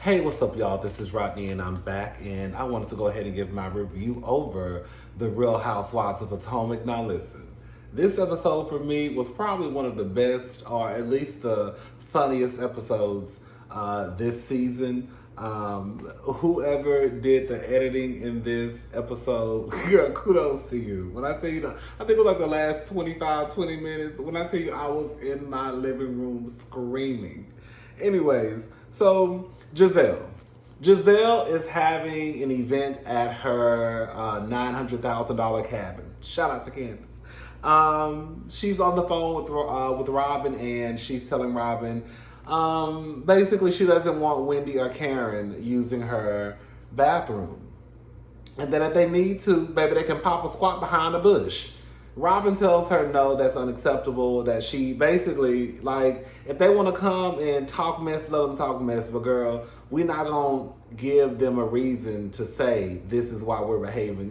Hey, what's up, y'all? This is Rodney, and I'm back, and I wanted to go ahead and give my review over the Real Housewives of Potomac. Now, listen, this episode for me was probably one of the best, or at least the funniest episodes this season. Whoever did the editing in this episode, girl, kudos to you. When I tell you, I think it was like the last 20 minutes, when I tell you I was in my living room screaming. Anyways, so Giselle is having an event at her $900,000 cabin. Shout out to Candace. She's on the phone with Robin, and she's telling Robin, basically she doesn't want Wendy or Karen using her bathroom, and that if they need to, baby, they can pop a squat behind a bush. Robin tells her no, that's unacceptable, that she basically, like, if they want to come and talk mess, let them talk mess, but girl, we're not going to give them a reason to say this is why we're behaving,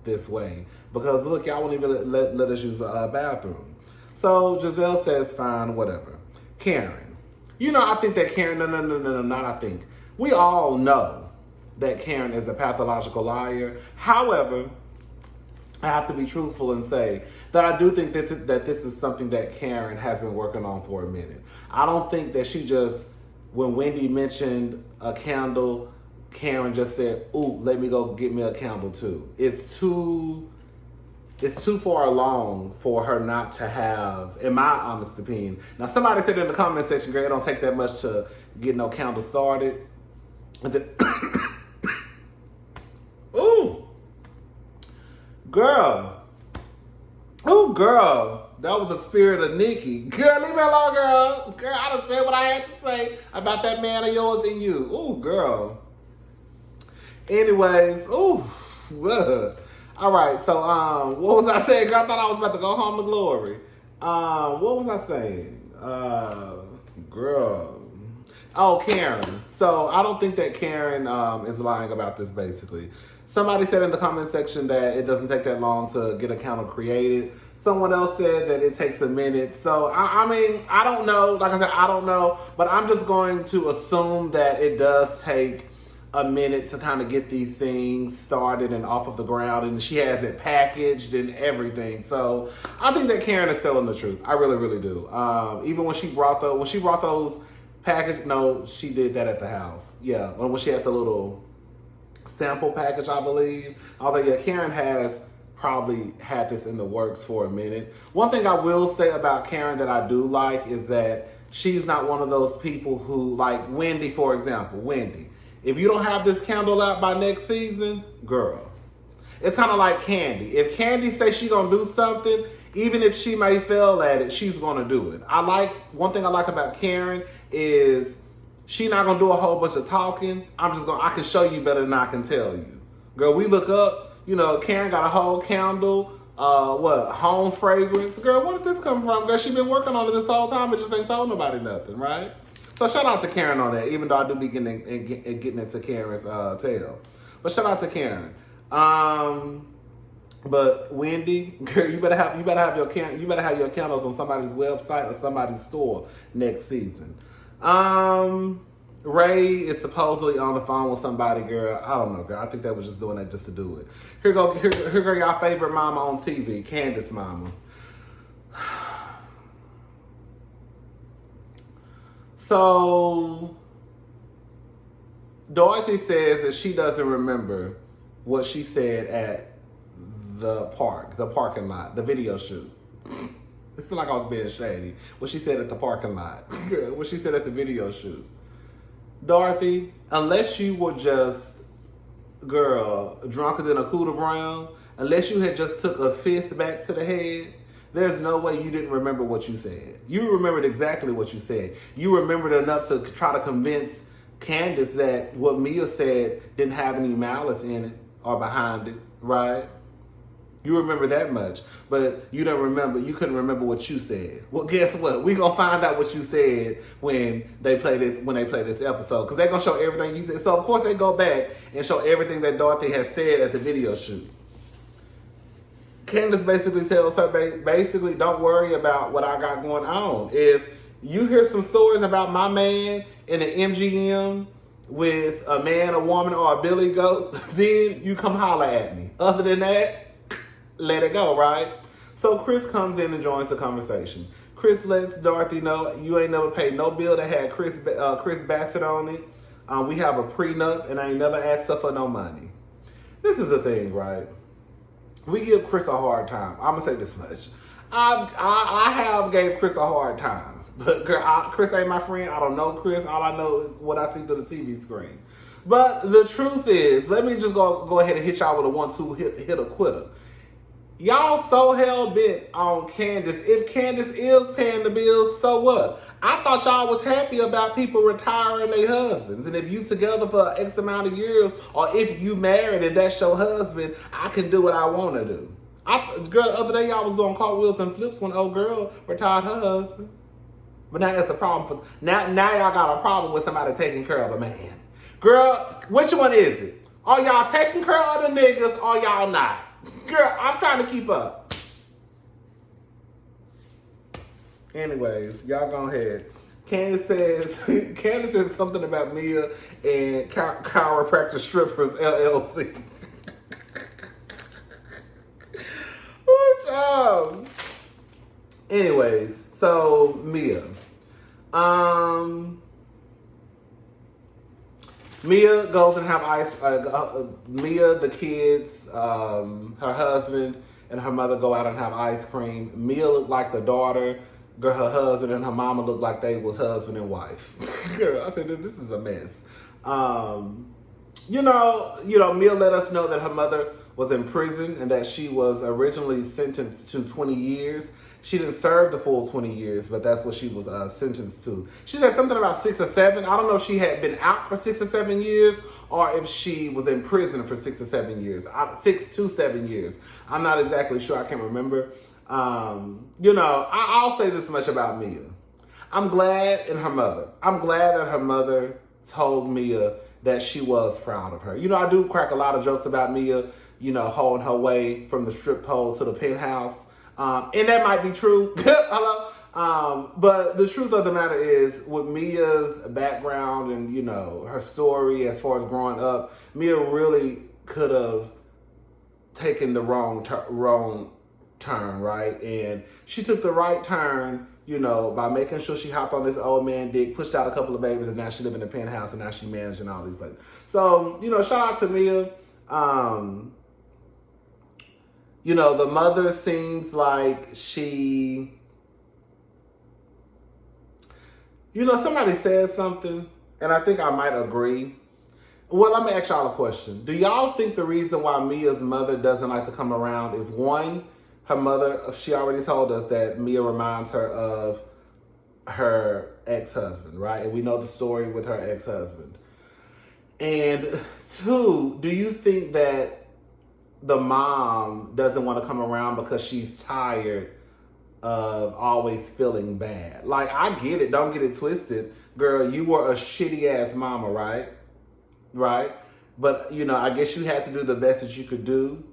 this way. Because look, y'all won't even let us use a bathroom. So Giselle says, fine, whatever. Karen. I think that Karen, no, not I think. We all know that Karen is a pathological liar. However, I have to be truthful and say that I do think that this is something that Karen has been working on for a minute. I don't think that she just, when Wendy mentioned a candle, Karen just said, ooh, let me go get me a candle too. It's too far along for her not to have, in my honest opinion. Now, somebody said in the comment section, girl, it don't take that much to get no candle started. And then, ooh. Girl, that was a spirit of Nikki. Girl, leave me alone, girl. Girl, I done said what I had to say about that man of yours and you. Ooh, girl. Anyways, ooh, ugh. All right, so what was I saying? Girl, I thought I was about to go home to glory. What was I saying? Girl. Oh, Karen. So I don't think that Karen is lying about this, basically. Somebody said in the comment section that it doesn't take that long to get a candle created. Someone else said that it takes a minute. So, I mean, I don't know. Like I said, I don't know. But I'm just going to assume that it does take a minute to kind of get these things started and off of the ground. And she has it packaged and everything. So, I think that Karen is telling the truth. I really, really do. Even when she brought those packaged, no, she did that at the house. Yeah, when she had the little sample package, I believe. I was like, yeah, Karen has probably had this in the works for a minute. One thing I will say about Karen that I do like is that she's not one of those people who, like Wendy, for example. Wendy, if you don't have this candle out by next season, girl, it's kind of like Candy. If Candy says she's going to do something, even if she may fail at it, she's going to do it. One thing I like about Karen is she not gonna do a whole bunch of talking. I can show you better than I can tell you. Girl, we look up, Karen got a whole candle, home fragrance. Girl, where did this come from? Girl, she been working on it this whole time, but just ain't told nobody nothing, right? So shout out to Karen on that, even though I do be getting into Karen's tail. But shout out to Karen. But Wendy, girl, you better have your candles on somebody's website or somebody's store next season. Ray is supposedly on the phone with somebody, girl. I don't know, girl. I think they was just doing that just to do it. Here go y'all favorite mama on TV, Candace mama. So, Dorothy says that she doesn't remember what she said at the parking lot, the video shoot. It seemed like I was being shady. What she said at the parking lot. What she said at the video shoot. Dorothy, unless you were just, girl, drunker than a Cooter Brown, unless you had just took a fifth back to the head, there's no way you didn't remember what you said. You remembered exactly what you said. You remembered enough to try to convince Candace that what Mia said didn't have any malice in it or behind it, right? You remember that much, but you couldn't remember what you said. Well, guess what? We're going to find out what you said when they play this episode, because they're going to show everything you said. So, of course, they go back and show everything that Dorothy has said at the video shoot. Candace basically tells her, don't worry about what I got going on. If you hear some stories about my man in the MGM with a man, a woman, or a billy goat, then you come holler at me. Other than that, let it go, right? So Chris comes in and joins the conversation. Chris lets Dorothy know, you ain't never paid no bill that had Chris Bassett on it. We have a prenup, and I ain't never asked her for no money. This is the thing, right? We give Chris a hard time. I'm gonna say this much. I have gave Chris a hard time. But girl, Chris ain't my friend. I don't know Chris. All I know is what I see through the TV screen. But the truth is, let me just go ahead and hit y'all with a 1-2 hit a quitter. Y'all so hell-bent on Candace. If Candace is paying the bills, so what? I thought y'all was happy about people retiring their husbands. And if you together for X amount of years, or if you married and that's your husband, I can do what I want to do. Girl, the other day y'all was doing cartwheels and flips when old girl retired her husband. But now that's a problem for now y'all got a problem with somebody taking care of a man. Girl, which one is it? Are y'all taking care of the niggas or y'all not? Girl, I'm trying to keep up. Anyways, y'all go ahead. Candace says something about Mia and Chiropractor Strippers LLC. Anyways, so Mia. Mia goes and have ice. Mia, the kids, her husband, and her mother go out and have ice cream. Mia looked like the daughter. Girl, her husband and her mama looked like they was husband and wife. Girl, I said this is a mess. You know, Mia let us know that her mother was in prison and that she was originally sentenced to 20 years. She didn't serve the full 20 years, but that's what she was sentenced to. She said something about 6 or 7. I don't know if she had been out for 6 or 7 years or if she was in prison for 6 or 7 years. 6 to 7 years. I'm not exactly sure. I can't remember. I'll say this much about Mia. I'm glad in her mother. I'm glad that her mother told Mia that she was proud of her. You know, I do crack a lot of jokes about Mia, holding her way from the strip pole to the penthouse. And that might be true. Hello. But the truth of the matter is, with Mia's background and, her story as far as growing up, Mia really could have taken the wrong turn, right? And she took the right turn, by making sure she hopped on this old man dick, pushed out a couple of babies, and now she live in a penthouse, and now she managing all these places. So, shout out to Mia. The mother seems like she, somebody said something, and I think I might agree. Well, let me ask y'all a question. Do y'all think the reason why Mia's mother doesn't like to come around is, one, her mother, she already told us that Mia reminds her of her ex-husband, right? And we know the story with her ex-husband. And two, do you think that the mom doesn't want to come around because she's tired of always feeling bad? Like, I get it. Don't get it twisted. Girl, you were a shitty ass mama, right? Right? But, I guess you had to do the best that you could do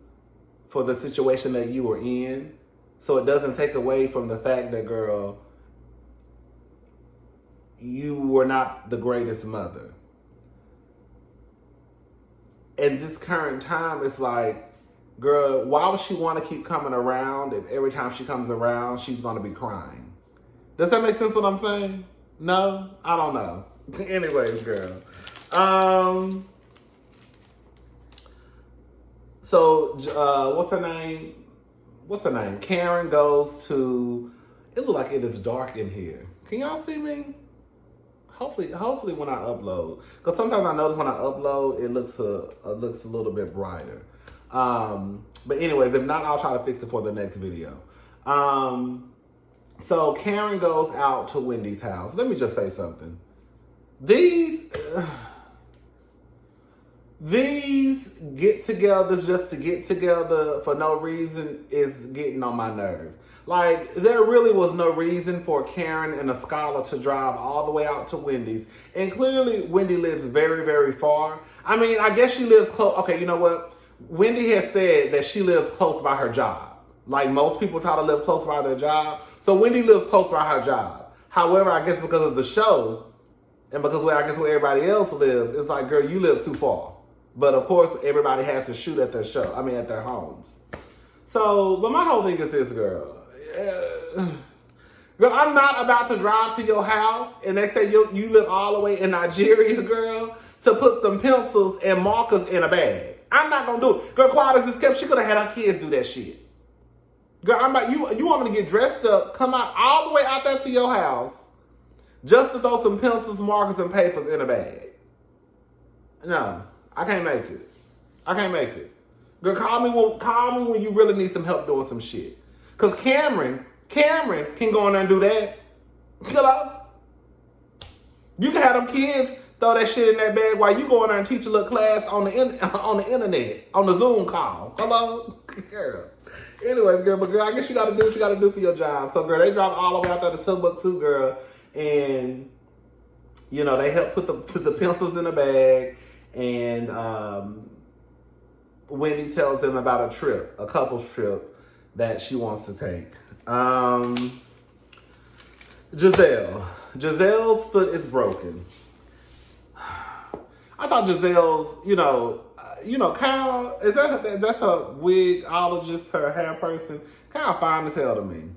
for the situation that you were in. So it doesn't take away from the fact that, girl, you were not the greatest mother. In this current time, it's like, girl, why would she want to keep coming around if every time she comes around, she's going to be crying? Does that make sense what I'm saying? No? I don't know. Anyways, girl. So, what's her name? Karen goes to, it looks like it is dark in here. Can y'all see me? Hopefully when I upload. Because sometimes I notice when I upload, it looks a little bit brighter. But anyways, if not, I'll try to fix it for the next video. So Karen goes out to Wendy's house. Let me just say something. These get-togethers just to get together for no reason is getting on my nerve. Like, there really was no reason for Karen and a scholar to drive all the way out to Wendy's. And clearly, Wendy lives very, very far. I mean, I guess she lives close. Okay, you know what? Wendy has said that she lives close by her job. Like, most people try to live close by their job. So Wendy lives close by her job. However, I guess because of the show, And because I guess where everybody else lives, it's like, girl, you live too far. But of course, everybody has to shoot at their at their homes. So, but my whole thing is this, girl. Girl, I'm not about to drive to your house and they say you live all the way in Nigeria, girl, to put some pencils and markers in a bag. I'm not gonna do it. Girl, quiet as this kept, she could have had her kids do that shit. Girl, I'm about you want me to get dressed up, come out all the way out there to your house, just to throw some pencils, markers, and papers in a bag. No, I can't make it. I can't make it. Girl, call me when you really need some help doing some shit. Cause Cameron can go in there and do that. Hello? You can have them kids throw that shit in that bag while you go in there and teach a little class on the internet, on the Zoom call. Hello? Girl. Anyways, girl, but girl, I guess you gotta do what you gotta do for your job. So, girl, they drop all the way out there to Timbuktu, girl, and you know they help put the pencils in the bag, and Wendy tells them about a couple's trip that she wants to take. Giselle's foot is broken. I thought Giselle's, Kyle, that's her wigologist, her hair person. Kyle fine as hell to me.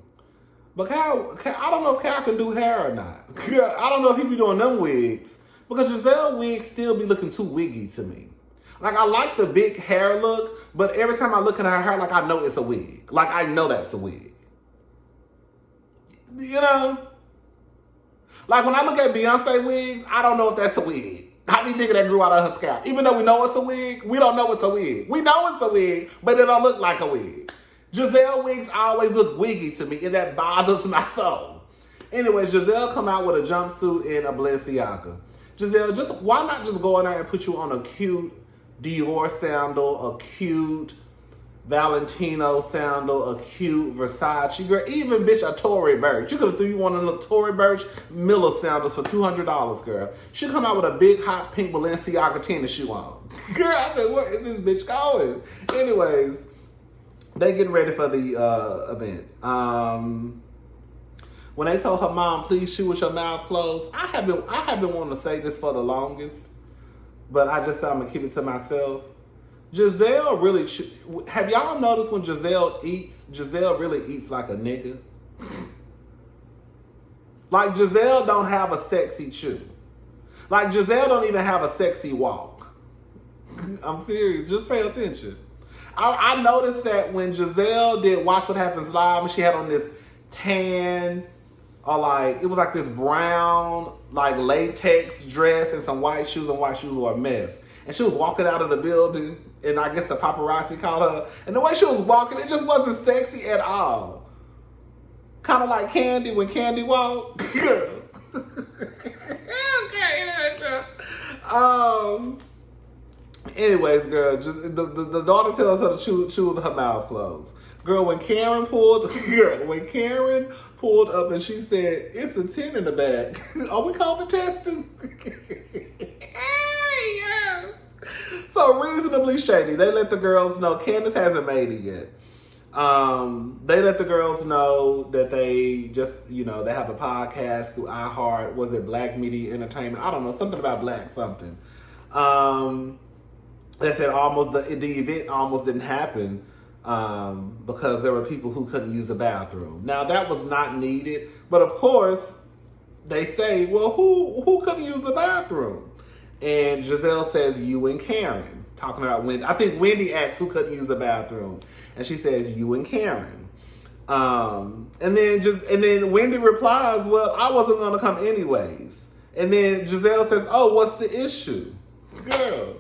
But Kyle, I don't know if Kyle can do hair or not. I don't know if he be doing them wigs. Because Giselle wigs still be looking too wiggy to me. Like, I like the big hair look, but every time I look at her hair, like, I know it's a wig. Like, I know that's a wig. You know? Like, when I look at Beyonce wigs, I don't know if that's a wig. I be thinking that grew out of her scalp. Even though we know it's a wig, we don't know it's a wig. We know it's a wig, but it don't look like a wig. Giselle wigs always look wiggy to me, and that bothers my soul. Anyways, Giselle come out with a jumpsuit and a Balenciaga. Giselle, why not just go in there and put you on a cute Dior sandal, a cute Valentino sandal, a cute Versace, girl, even bitch a Tory Burch. You could have threw you one of the Tory Burch Miller sandals for $200, girl. She come out with a big hot pink Balenciaga tennis shoe on. Girl, I said, where is this bitch going? Anyways, they getting ready for the event. When they told her mom, please shoot with your mouth closed, I have been wanting to say this for the longest, but I just said I'm gonna keep it to myself. Giselle really, have y'all noticed when Giselle really eats like a nigga? Like, Giselle don't have a sexy chew. Like, Giselle don't even have a sexy walk. I'm serious, just pay attention. I noticed that when Giselle did Watch What Happens Live, and she had on this tan, or like, it was like this brown, like latex dress and some white shoes, and white shoes were a mess. And she was walking out of the building, and I guess the paparazzi caught her. And the way she was walking, it just wasn't sexy at all. Kind of like Candy when Candy walked. Anyways, girl, just, the daughter tells her to chew with her mouth closed. Girl, when Karen pulled up and she said, it's a 10 in the back. Are we COVID testing? Yeah. So reasonably shady. They let the girls know. Candace hasn't made it yet. They let the girls know that they just, they have a podcast through iHeart. Was it Black Media Entertainment? I don't know. Something about black something. They said the event almost didn't happen because there were people who couldn't use the bathroom. Now, that was not needed. But, of course, they say, well, who couldn't use the bathroom? And Giselle says, you and Karen. Talking about Wendy. I think Wendy asks who couldn't use the bathroom. And she says, you and Karen. And then Wendy replies, well, I wasn't going to come anyways. And then Giselle says, oh, what's the issue? Girl,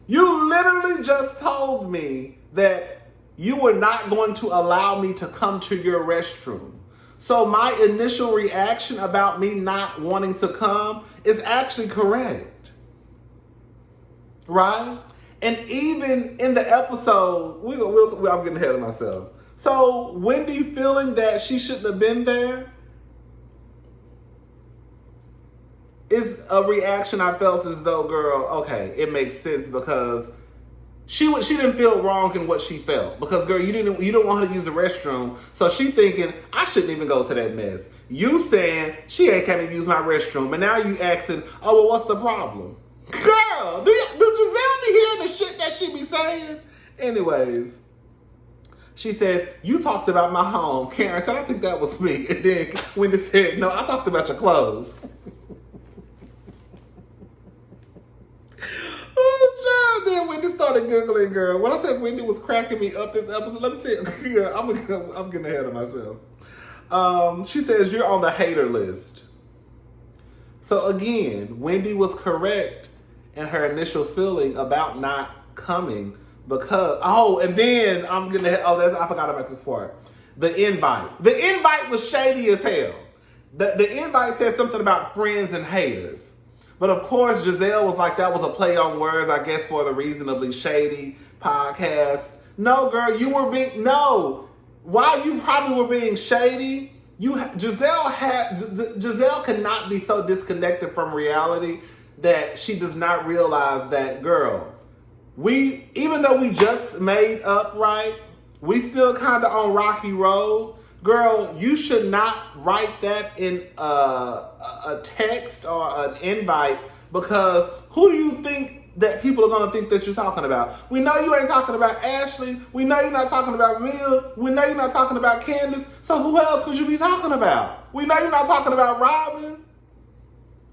you literally just told me that you were not going to allow me to come to your restroom. So my initial reaction about me not wanting to come is actually correct. Right? And even in the episode, I'm getting ahead of myself. So Wendy feeling that she shouldn't have been there is a reaction I felt as though, girl, okay, it makes sense because she didn't feel wrong in what she felt. Because, girl, you didn't want her to use the restroom. So she thinking, I shouldn't even go to that mess. You saying she ain't can't even use my restroom, and now you asking, oh, well, what's the problem? Girl, do Giselle be hearing the shit that she be saying? Anyways, she says, you talked about my home. Karen said, I think that was me. And then Wendy said, no, I talked about your clothes. Oh, child. Then Wendy started Googling, girl. When I tell you Wendy was cracking me up this episode, let me tell you, girl, I'm getting ahead of myself. She says, you're on the hater list. So again, Wendy was correct in her initial feeling about not coming because, and then I forgot about this part. The invite. The invite was shady as hell. The invite said something about friends and haters. But of course, Giselle was like, that was a play on words, I guess, for the Reasonably Shady podcast. No, girl, while you probably were being shady, Giselle cannot be so disconnected from reality that she does not realize that, girl, even though we just made up, right, we still kind of on rocky road. Girl, you should not write that in a text or an invite, because who do you think that people are going to think that you're talking about? We know you ain't talking about Ashley. We know you're not talking about Mia. We know you're not talking about Candace. So who else could you be talking about? We know you're not talking about Robin.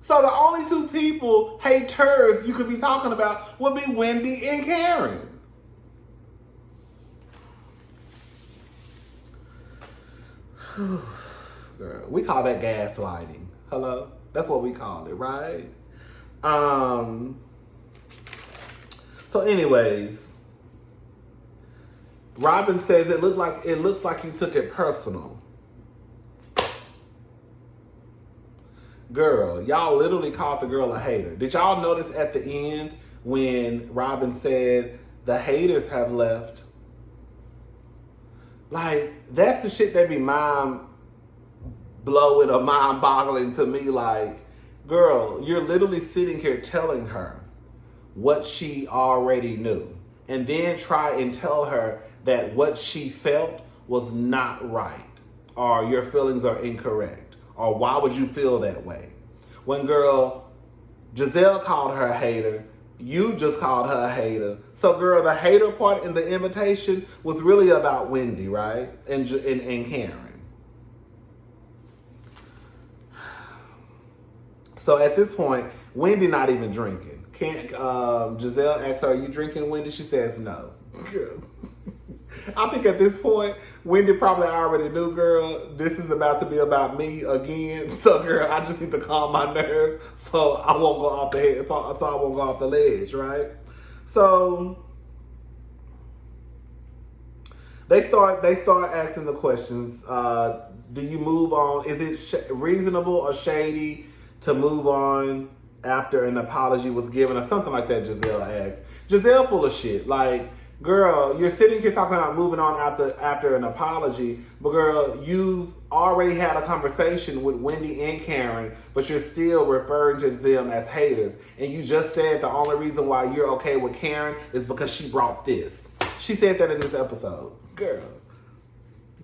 So the only two people, haters, you could be talking about would be Wendy and Karen. Girl, we call that gaslighting. Hello? That's what we call it, right? So anyways, Robin says it looks like you took it personal. Girl, y'all literally called the girl a hater. Did y'all notice at the end when Robin said the haters have left? Like, that's the shit that be mind-blowing or mind-boggling to me. Like, girl, you're literally sitting here telling her what she already knew. And then try and tell her that what she felt was not right. Or your feelings are incorrect. Or why would you feel that way? When, girl, Giselle called her a hater, you just called her a hater. So, girl, the hater part in the invitation was really about Wendy, right? And Karen. So at this point, Wendy not even drinking. Giselle asks her, are you drinking, Wendy? She says no. Girl. I think at this point, Wendy probably already knew, girl, this is about to be about me again. So, girl, I just need to calm my nerves so I won't go off the ledge, right? So they start asking the questions. Do you move on? Is it reasonable or shady to move on after an apology was given, or something like that? Giselle asked. Giselle full of shit. Like, girl, you're sitting here talking about moving on after an apology, but girl, you've already had a conversation with Wendy and Karen, but you're still referring to them as haters. And you just said the only reason why you're okay with Karen is because she brought this. She said that in this episode. Girl.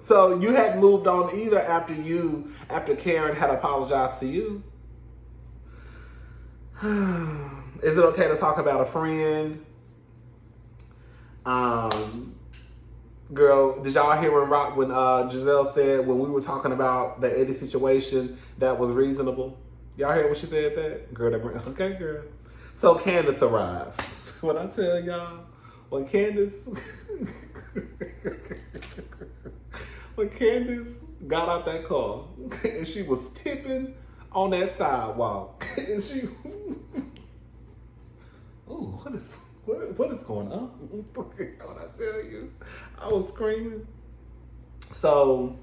So you hadn't moved on either after Karen had apologized to you. Is it okay to talk about a friend? Girl, did y'all hear when Giselle said when we were talking about the Eddie situation that was reasonable? Y'all hear what she said that? Girl, okay, girl. So Candace arrives. When I tell y'all, when Candace got out that car and she was tipping on that sidewalk and she what is going on? When I tell you, I was screaming. So,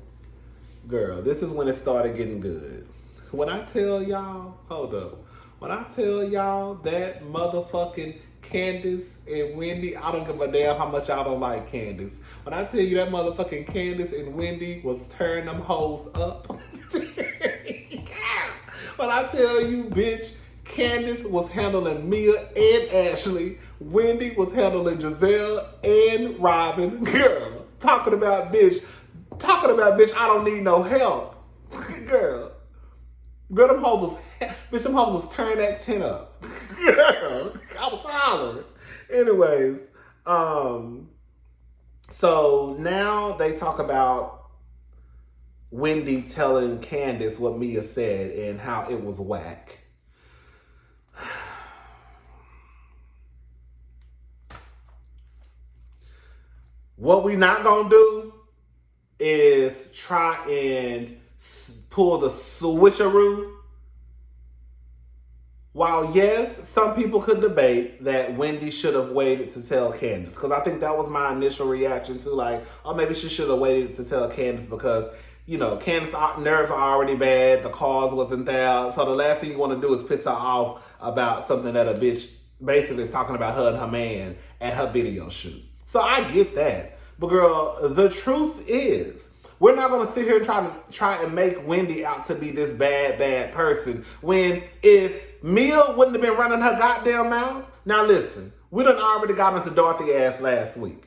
girl, this is when it started getting good. When I tell y'all, hold up. When I tell y'all that motherfucking Candace and Wendy, I don't give a damn how much y'all don't like Candace. When I tell you that motherfucking Candace and Wendy was tearing them hoes up. When I tell you, bitch, Candace was handling Mia and Ashley. Wendy was handling Giselle and Robin. Girl, talking about bitch, I don't need no help. Girl. Girl, them hoes was turn that 10 up. Girl, I was hollering. Anyways, so now they talk about Wendy telling Candace what Mia said and how it was whack. What we not gonna do is try and pull the switcheroo. While yes, some people could debate that Wendy should have waited to tell Candace, because I think that was my initial reaction to like, oh, maybe she should have waited to tell Candace because, you know, Candace's nerves are already bad, the cause wasn't there, so the last thing you want to do is piss her off about something that a bitch basically is talking about her and her man at her video shoot. So I get that. But girl, the truth is, we're not going to sit here and try and make Wendy out to be this bad person when if Mia wouldn't have been running her goddamn mouth. Now listen, we done already got into Dorothy ass last week.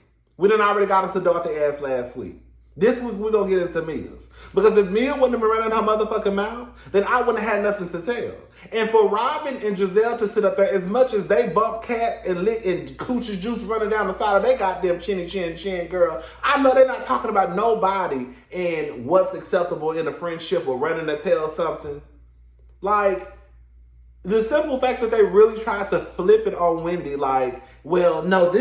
This week we're going to get into Mia's. Because if Mia wouldn't have been running her motherfucking mouth, then I wouldn't have had nothing to tell. And for Robin and Giselle to sit up there, as much as they bump cat and lick and coochie juice running down the side of their goddamn chinny chin, girl, I know they're not talking about nobody and what's acceptable in a friendship or running to tell something. Like, the simple fact that they really tried to flip it on Wendy, like, well, no,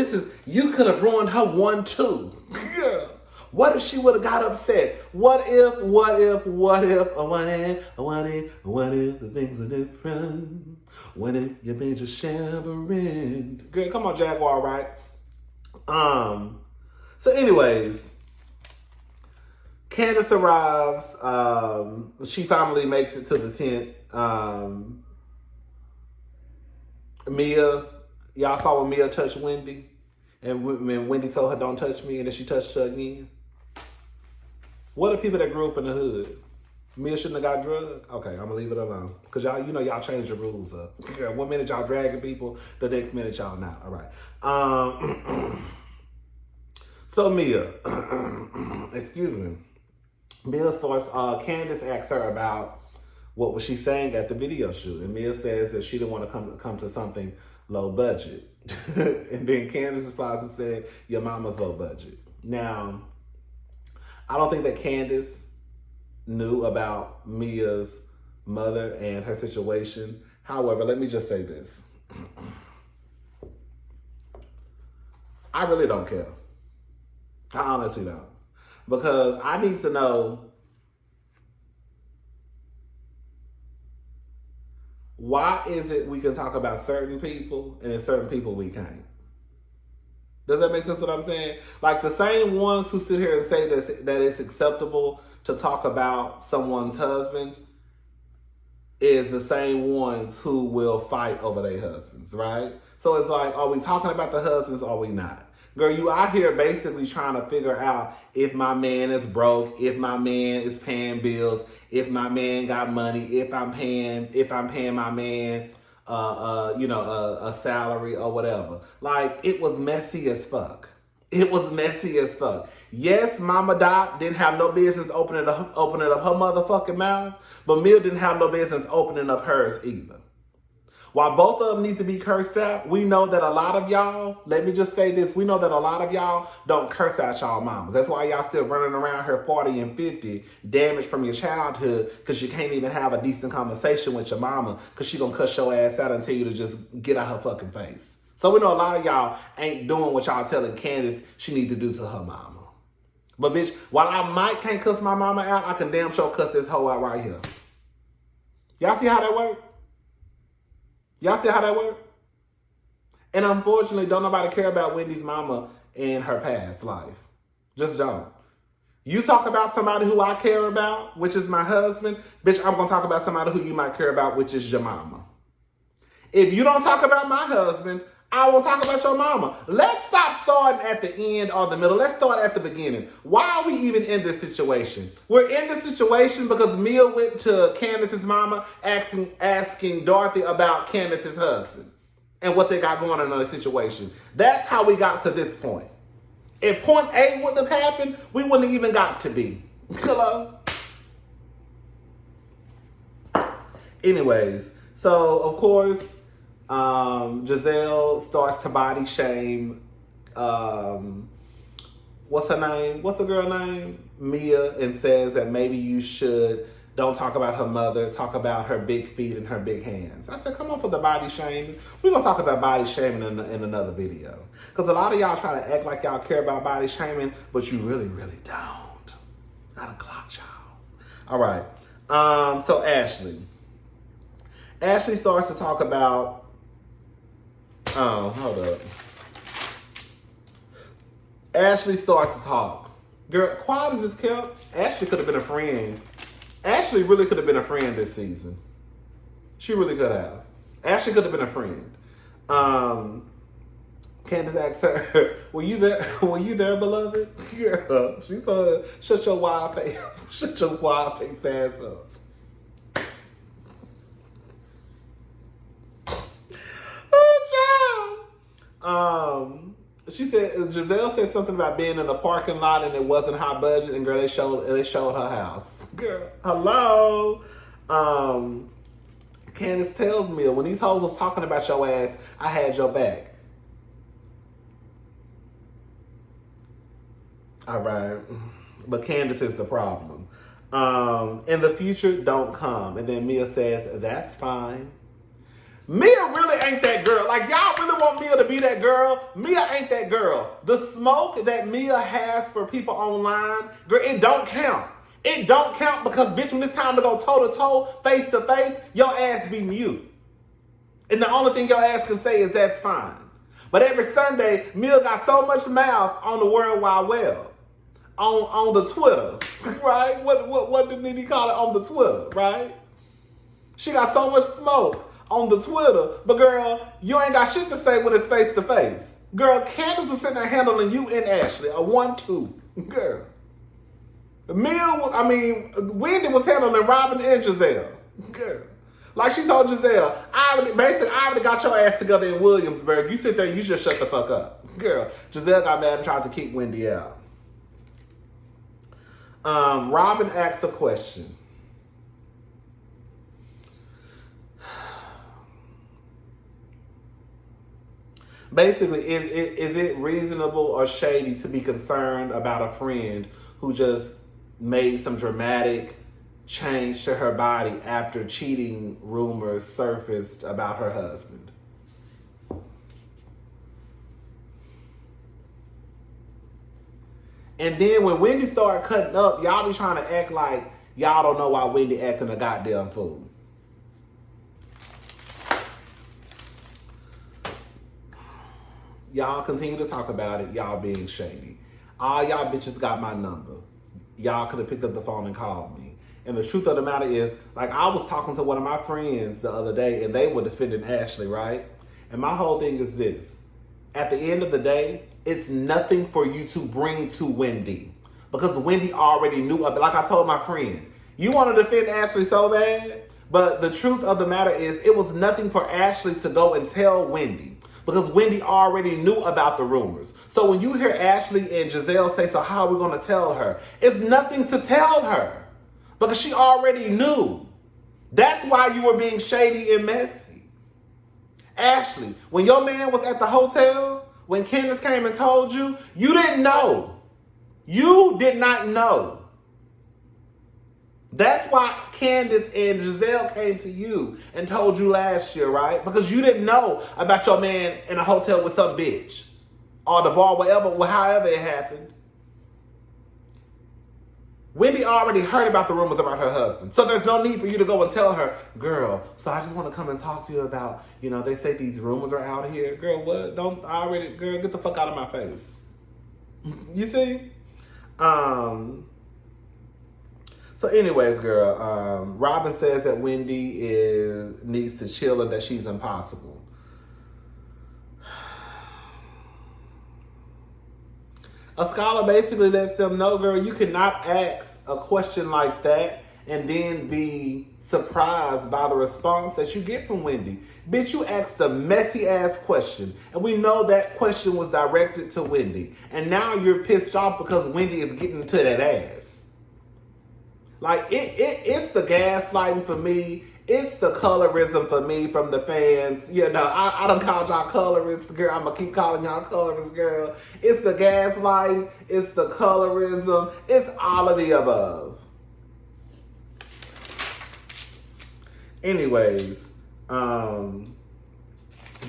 you could have ruined her 1-2. Yeah. What if she would have got upset? What if the things are different? What if you made your shivering? Girl, come on, Jaguar, right? So anyways, Candace arrives. She finally makes it to the tent. Mia, y'all saw when Mia touched Wendy? And when Wendy told her, don't touch me, and then she touched her again. What are people that grew up in the hood? Mia shouldn't have got drugged? Okay, I'm going to leave it alone. Because y'all, you know, y'all change your rules up. Yeah, 1 minute y'all dragging people, the next minute y'all not. All right. So Mia, excuse me. Mia starts, Candace asks her about what was she saying at the video shoot. And Mia says that she didn't want to come to something low budget. And then Candace replies and said, your mama's low budget. Now, I don't think that Candace knew about Mia's mother and her situation. However, let me just say this. I really don't care. I honestly don't. Because I need to know why is it we can talk about certain people and then certain people we can't? Does that make sense what I'm saying? Like the same ones who sit here and say that it's acceptable to talk about someone's husband is the same ones who will fight over their husbands, right? So it's like, are we talking about the husbands or are we not? Girl, you out here basically trying to figure out if my man is broke, if my man is paying bills, if my man got money, if I'm paying my man a salary or whatever. Like, it was messy as fuck. Yes, Mama Dot didn't have no business opening up her motherfucking mouth, but Mia didn't have no business opening up hers either. While both of them need to be cursed out, we know that a lot of y'all, let me just say this, we know that a lot of y'all don't curse out y'all mamas. That's why y'all still running around here 40 and 50, damaged from your childhood, because you can't even have a decent conversation with your mama, because she gonna cuss your ass out and tell you to just get out her fucking face. So we know a lot of y'all ain't doing what y'all telling Candace she need to do to her mama. But bitch, while I can't cuss my mama out, I can damn sure cuss this hoe out right here. Y'all see how that work? And unfortunately, don't nobody care about Wendy's mama and her past life. Just don't. You talk about somebody who I care about, which is my husband, bitch, I'm going to talk about somebody who you might care about, which is your mama. If you don't talk about my husband, I will talk about your mama. Let's stop starting at the end or the middle. Let's start at the beginning. Why are we even in this situation? We're in this situation because Mia went to Candace's mama asking Dorothy about Candace's husband and what they got going on in the situation. That's how we got to this point. If point A wouldn't have happened, we wouldn't have even got to B. Hello? Anyways, so of course, Giselle starts to body shame. What's her name? What's the girl name? Mia, and says that maybe you should don't talk about her mother, talk about her big feet and her big hands. I said, come on for the body shaming. We're going to talk about body shaming in another video. Because a lot of y'all try to act like y'all care about body shaming, but you really, really don't. Not a clock, y'all. All right. So Ashley. Ashley starts to talk about, hold up. Ashley starts to talk. Girl, quiet as it's kept. Ashley could have been a friend. Ashley really could have been a friend this season. She really could have. Ashley could have been a friend. Candace asked her, were you there? Were you there, beloved? Girl, she thought, shut your wild face ass up. She said Giselle said something about being in a parking lot and it wasn't high budget, and girl, they showed her house. Girl, hello. Candace tells me when these hoes was talking about your ass, I had your back. All right, but Candace is the problem. In the future, don't come. And then Mia says, that's fine. Mia really ain't that girl. Like, y'all really want Mia to be that girl? Mia ain't that girl. The smoke that Mia has for people online, girl, it don't count. It don't count because, bitch, when it's time to go toe-to-toe, face-to-face, your ass be mute. And the only thing your ass can say is that's fine. But every Sunday, Mia got so much mouth on the World Wide Web. On the Twitter, right? What did he call it? On the Twitter, right? She got so much smoke on the Twitter, but girl, you ain't got shit to say when it's face to face. Girl, Candace was sitting there handling you and Ashley, a 1-2. Girl. Wendy was handling Robin and Giselle. Girl. Like she told Giselle, I already got your ass together in Williamsburg. You sit there, you just shut the fuck up. Girl, Giselle got mad and tried to kick Wendy out. Robin asks a question. Basically, is it reasonable or shady to be concerned about a friend who just made some dramatic change to her body after cheating rumors surfaced about her husband? And then when Wendy started cutting up, y'all be trying to act like y'all don't know why Wendy acting a goddamn fool. Y'all continue to talk about it. Y'all being shady. All y'all bitches got my number. Y'all could have picked up the phone and called me. And the truth of the matter is, like, I was talking to one of my friends the other day and they were defending Ashley, right? And my whole thing is this. At the end of the day, it's nothing for you to bring to Wendy. Because Wendy already knew. Like I told my friend, you want to defend Ashley so bad? But the truth of the matter is, it was nothing for Ashley to go and tell Wendy. Because Wendy already knew about the rumors. So when you hear Ashley and Giselle say, so how are we going to tell her? It's nothing to tell her. Because she already knew. That's why you were being shady and messy. Ashley, when your man was at the hotel, when Candace came and told you, you didn't know. You did not know. That's why Candace and Giselle came to you and told you last year, right? Because you didn't know about your man in a hotel with some bitch. Or the bar, however it happened. Wendy already heard about the rumors about her husband. So there's no need for you to go and tell her, girl, so I just want to come and talk to you about, they say these rumors are out here. Girl, what? Girl, get the fuck out of my face. You see? So anyways, girl, Robin says that Wendy needs to chill and that she's impossible. A scholar basically lets them know, girl, you cannot ask a question like that and then be surprised by the response that you get from Wendy. Bitch, you asked a messy ass question, and we know that question was directed to Wendy. And now you're pissed off because Wendy is getting to that ass. Like, it's the gaslighting for me. It's the colorism for me from the fans. You know, I done called y'all colorists, girl. I'm gonna keep calling y'all colorists, girl. It's the gaslighting. It's the colorism. It's all of the above. Anyways, that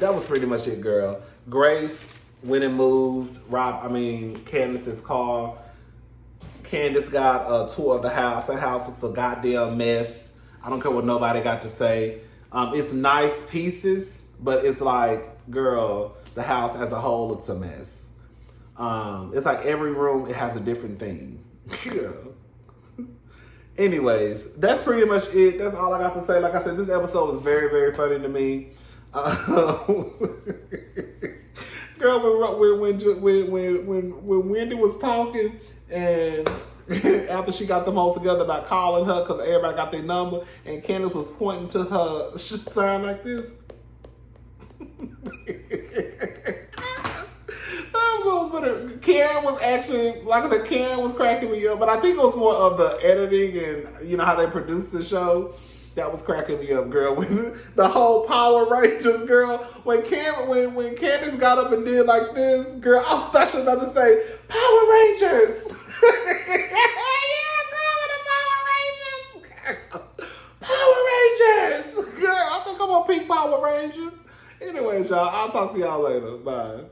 was pretty much it, girl. Grace went and moved Candace's car. Candace got a tour of the house. That house looks a goddamn mess. I don't care what nobody got to say. It's nice pieces, but it's like, girl, the house as a whole looks a mess. It's like every room, it has a different theme. Anyways, that's pretty much it. That's all I got to say. Like I said, this episode was very, very funny to me. Girl, when Wendy was talking and after she got them all together about calling her because everybody got their number and Candace was pointing to her sign like this. Karen was actually, like I said, Karen was cracking me up, but I think it was more of the editing and, you know, how they produced the show. That was cracking me up, girl. When the whole Power Rangers, girl, when Candace got up and did like this, girl, I was actually about to say, Power Rangers! Yeah, girl, the Power Rangers! Power Rangers! Girl, I think I'm gonna pick Power Rangers. Anyways, y'all, I'll talk to y'all later. Bye.